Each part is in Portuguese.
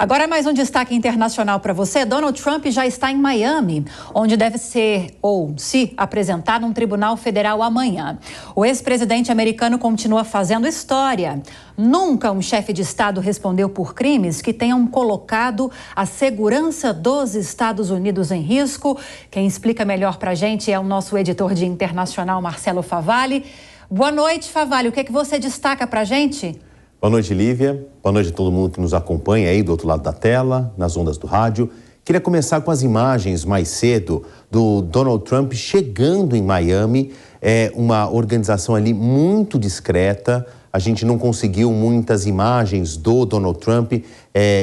Agora mais um destaque internacional para você. Donald Trump já está em Miami, onde deve ser ou se apresentar num tribunal federal amanhã. O ex-presidente americano continua fazendo história. Nunca um chefe de Estado respondeu por crimes que tenham colocado a segurança dos Estados Unidos em risco. Quem explica melhor para a gente é o nosso editor de internacional, Marcelo Favalli. Boa noite, Favalli. O que é que você destaca para a gente? Boa noite, Lívia. Boa noite a todo mundo que nos acompanha aí do outro lado da tela, nas ondas do rádio. Queria começar com as imagens mais cedo do Donald Trump chegando em Miami. É uma organização ali muito discreta. A gente não conseguiu muitas imagens do Donald Trump. Ele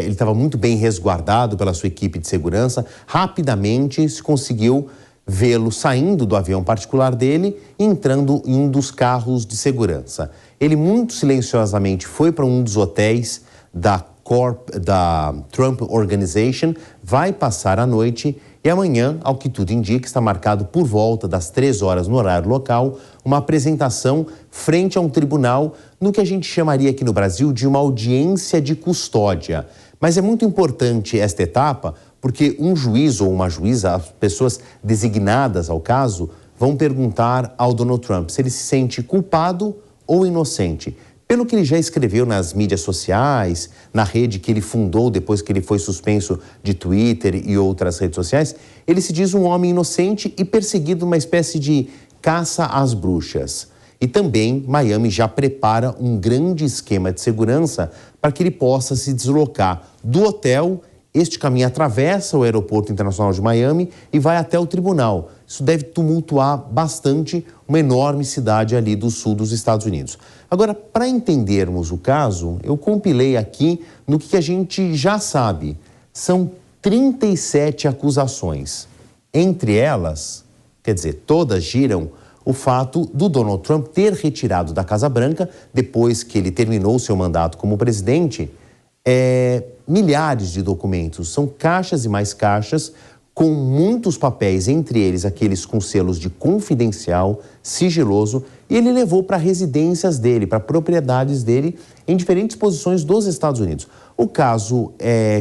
estava muito bem resguardado pela sua equipe de segurança. Rapidamente se conseguiu vê-lo saindo do avião particular dele e entrando em um dos carros de segurança. Ele muito silenciosamente foi para um dos hotéis da Trump Organization, vai passar a noite e amanhã, ao que tudo indica, está marcado por volta das 3 horas no horário local, uma apresentação frente a um tribunal no que a gente chamaria aqui no Brasil de uma audiência de custódia. Mas é muito importante esta etapa porque um juiz ou uma juíza, as pessoas designadas ao caso, vão perguntar ao Donald Trump se ele se sente culpado ou inocente. Pelo que ele já escreveu nas mídias sociais, na rede que ele fundou depois que ele foi suspenso de Twitter e outras redes sociais, ele se diz um homem inocente e perseguido numa espécie de caça às bruxas. E também Miami já prepara um grande esquema de segurança para que ele possa se deslocar do hotel. Este caminho atravessa o Aeroporto Internacional de Miami e vai até o tribunal. Isso deve tumultuar bastante uma enorme cidade ali do sul dos Estados Unidos. Agora, para entendermos o caso, eu compilei aqui no que a gente já sabe. São 37 acusações. Entre elas, quer dizer, todas giram o fato do Donald Trump ter retirado da Casa Branca, depois que ele terminou seu mandato como presidente, milhares de documentos. São caixas e mais caixas com muitos papéis, entre eles aqueles com selos de confidencial, sigiloso, e ele levou para residências dele, para propriedades dele, em diferentes posições dos Estados Unidos. O caso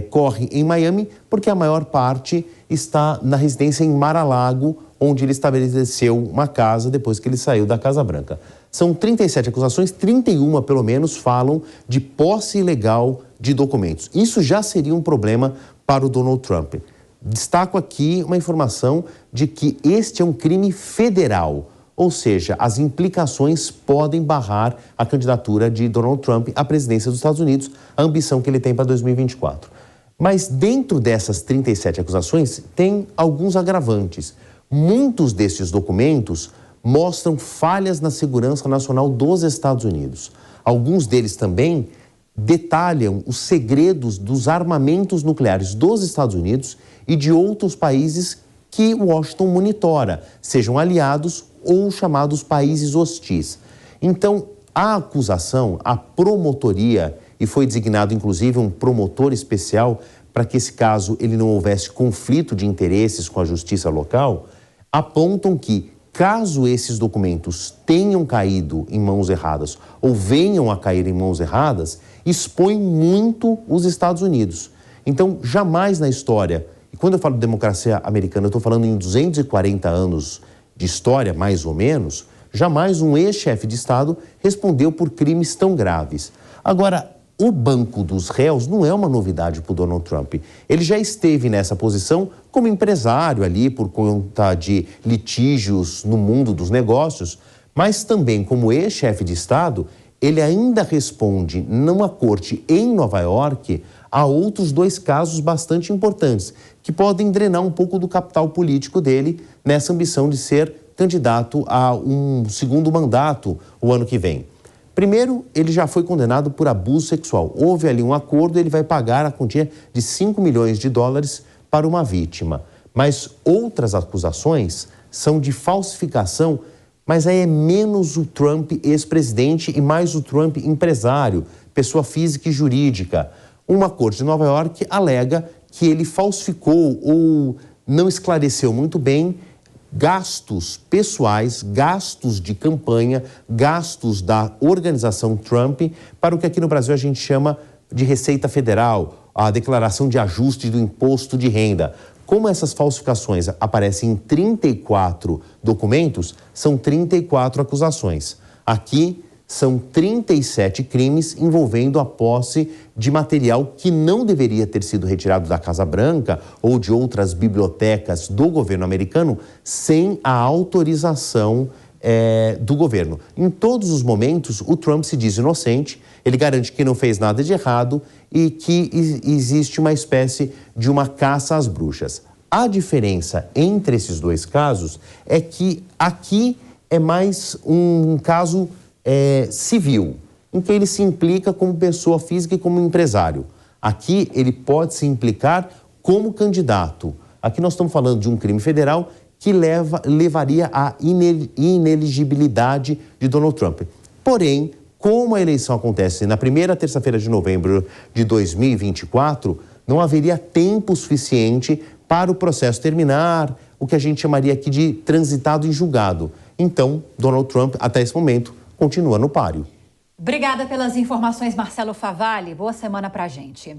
corre em Miami porque a maior parte está na residência em Mar-a-Lago, onde ele estabeleceu uma casa depois que ele saiu da Casa Branca. São 37 acusações, 31 pelo menos falam de posse ilegal de documentos. Isso já seria um problema para o Donald Trump. Destaco aqui uma informação de que este é um crime federal, ou seja, as implicações podem barrar a candidatura de Donald Trump à presidência dos Estados Unidos, a ambição que ele tem para 2024. Mas dentro dessas 37 acusações tem alguns agravantes. Muitos desses documentos mostram falhas na segurança nacional dos Estados Unidos. Alguns deles também detalham os segredos dos armamentos nucleares dos Estados Unidos e de outros países que Washington monitora, sejam aliados ou chamados países hostis. Então, a acusação, a promotoria, e foi designado inclusive um promotor especial para que esse caso ele não houvesse conflito de interesses com a justiça local, apontam que, caso esses documentos tenham caído em mãos erradas ou venham a cair em mãos erradas, expõe muito os Estados Unidos. Então, jamais na história, e quando eu falo de democracia americana, eu estou falando em 240 anos de história, mais ou menos, jamais um ex-chefe de Estado respondeu por crimes tão graves. Agora, o banco dos réus não é uma novidade para o Donald Trump. Ele já esteve nessa posição como empresário ali por conta de litígios no mundo dos negócios, mas também como ex-chefe de Estado, ele ainda responde numa corte em Nova York a outros 2 casos bastante importantes, que podem drenar um pouco do capital político dele nessa ambição de ser candidato a um segundo mandato o ano que vem. Primeiro, ele já foi condenado por abuso sexual. Houve ali um acordo, ele vai pagar a quantia de 5 milhões de dólares para uma vítima. Mas outras acusações são de falsificação, mas aí é menos o Trump ex-presidente e mais o Trump empresário, pessoa física e jurídica. Uma corte de Nova York alega que ele falsificou ou não esclareceu muito bem gastos pessoais, gastos de campanha, gastos da organização Trump para o que aqui no Brasil a gente chama de Receita Federal a declaração de ajuste do imposto de renda. Como essas falsificações aparecem em 34 documentos, são 34 acusações. Aqui são 37 crimes envolvendo a posse de material que não deveria ter sido retirado da Casa Branca ou de outras bibliotecas do governo americano sem a autorização do governo. Em todos os momentos, o Trump se diz inocente, ele garante que não fez nada de errado e que existe uma espécie de uma caça às bruxas. A diferença entre esses dois casos é que aqui é mais um caso civil, em que ele se implica como pessoa física e como empresário. Aqui ele pode se implicar como candidato. Aqui nós estamos falando de um crime federal que levaria à ineligibilidade de Donald Trump. Porém, como a eleição acontece na primeira terça-feira de novembro de 2024, não haveria tempo suficiente para o processo terminar, o que a gente chamaria aqui de transitado em julgado. Então, Donald Trump, até esse momento, continua no páreo. Obrigada pelas informações, Marcelo Favalli. Boa semana pra gente.